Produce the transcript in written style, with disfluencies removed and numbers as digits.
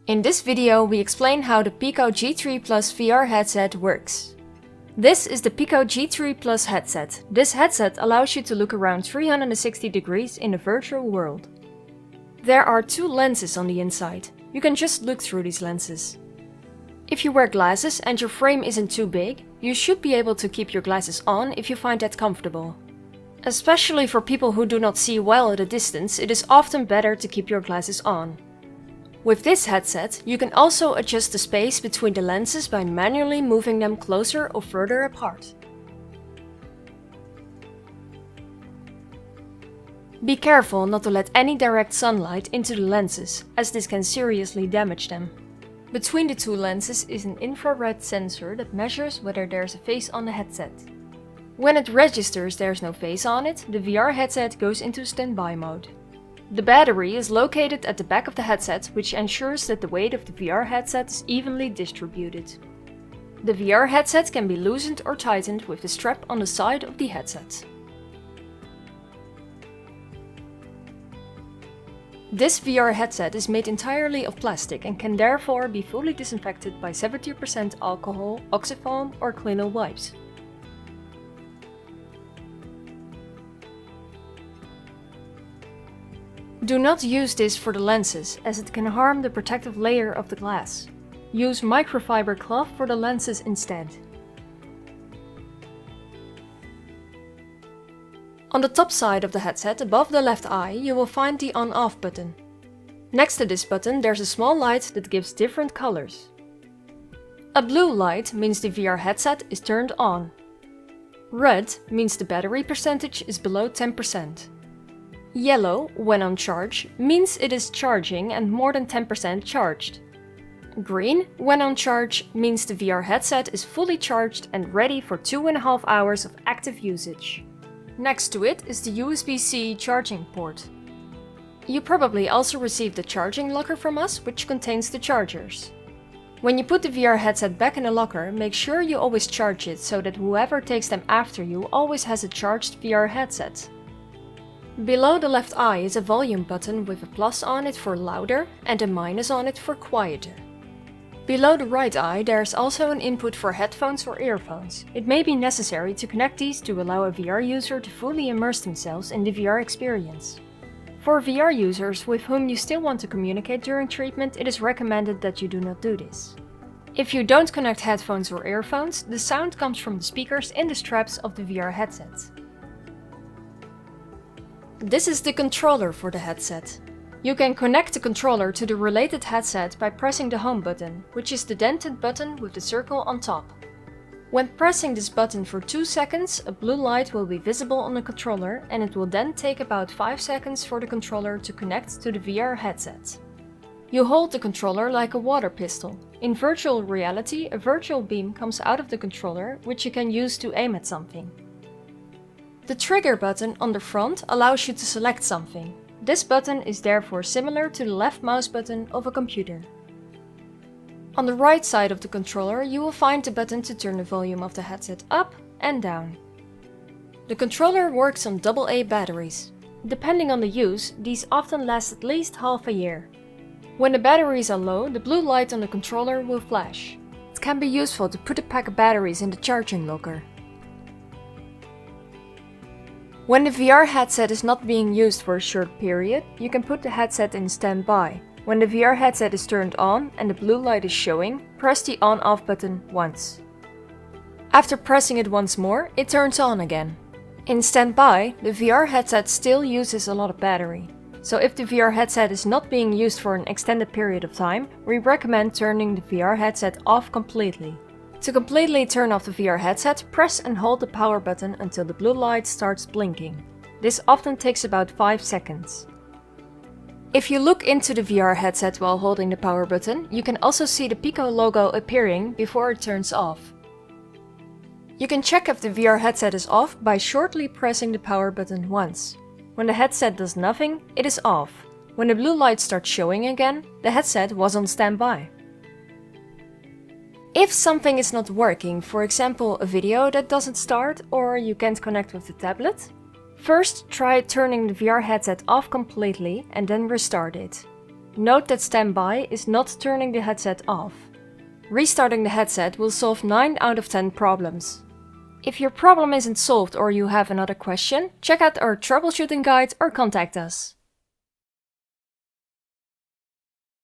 In this video we explain how the Pico G3 Plus VR headset works. This is the Pico G3 Plus headset. This headset allows you to look around 360 degrees in the virtual world. There are two lenses on the inside. You can just look through these lenses. If you wear glasses and your frame isn't too big, you should be able to keep your glasses on if you find that comfortable. Especially for people who do not see well at a distance, it is often better to keep your glasses on. With this headset, you can also adjust the space between the lenses by manually moving them closer or further apart. Be careful not to let any direct sunlight into the lenses, as this can seriously damage them. Between the two lenses is an infrared sensor that measures whether there's a face on the headset. When it registers there's no face on it, the VR headset goes into standby mode. The battery is located at the back of the headset, which ensures that the weight of the VR headset is evenly distributed. The VR headset can be loosened or tightened with the strap on the side of the headset. This VR headset is made entirely of plastic and can therefore be fully disinfected by 70% alcohol, oxyfoam or cleaner wipes. Do not use this for the lenses, as it can harm the protective layer of the glass. Use microfiber cloth for the lenses instead. On the top side of the headset, above the left eye, you will find the on-off button. Next to this button there's a small light that gives different colors. A blue light means the VR headset is turned on. Red means the battery percentage is below 10%. Yellow, when on charge, means it is charging and more than 10% charged. Green, when on charge, means the VR headset is fully charged and ready for 2.5 hours of active usage. Next to it is the USB-C charging port. You probably also received a charging locker from us, which contains the chargers. When you put the VR headset back in the locker, make sure you always charge it so that whoever takes them after you always has a charged VR headset. Below the left eye is a volume button with a plus on it for louder and a minus on it for quieter. Below the right eye there is also an input for headphones or earphones. It may be necessary to connect these to allow a VR user to fully immerse themselves in the VR experience. For VR users with whom you still want to communicate during treatment, it is recommended that you do not do this. If you don't connect headphones or earphones, the sound comes from the speakers in the straps of the VR headset. This is the controller for the headset. You can connect the controller to the related headset by pressing the home button, which is the dented button with the circle on top. When pressing this button for 2 seconds, a blue light will be visible on the controller and it will then take about 5 seconds for the controller to connect to the VR headset. You hold the controller like a water pistol. In virtual reality, a virtual beam comes out of the controller, which you can use to aim at something. The trigger button on the front allows you to select something. This button is therefore similar to the left mouse button of a computer. On the right side of the controller you will find the button to turn the volume of the headset up and down. The controller works on AA batteries. Depending on the use, these often last at least half a year. When the batteries are low, the blue light on the controller will flash. It can be useful to put a pack of batteries in the charging locker. When the VR headset is not being used for a short period, you can put the headset in standby. When the VR headset is turned on and the blue light is showing, press the on-off button once. After pressing it once more, it turns on again. In standby, the VR headset still uses a lot of battery. So if the VR headset is not being used for an extended period of time, we recommend turning the VR headset off completely. To completely turn off the VR headset, press and hold the power button until the blue light starts blinking. This often takes about 5 seconds. If you look into the VR headset while holding the power button, you can also see the Pico logo appearing before it turns off. You can check if the VR headset is off by shortly pressing the power button once. When the headset does nothing, it is off. When the blue light starts showing again, the headset was on standby. If something is not working, for example a video that doesn't start or you can't connect with the tablet, first try turning the VR headset off completely and then restart it. Note that standby is not turning the headset off. Restarting the headset will solve 9 out of 10 problems. If your problem isn't solved or you have another question, check out our troubleshooting guide or contact us.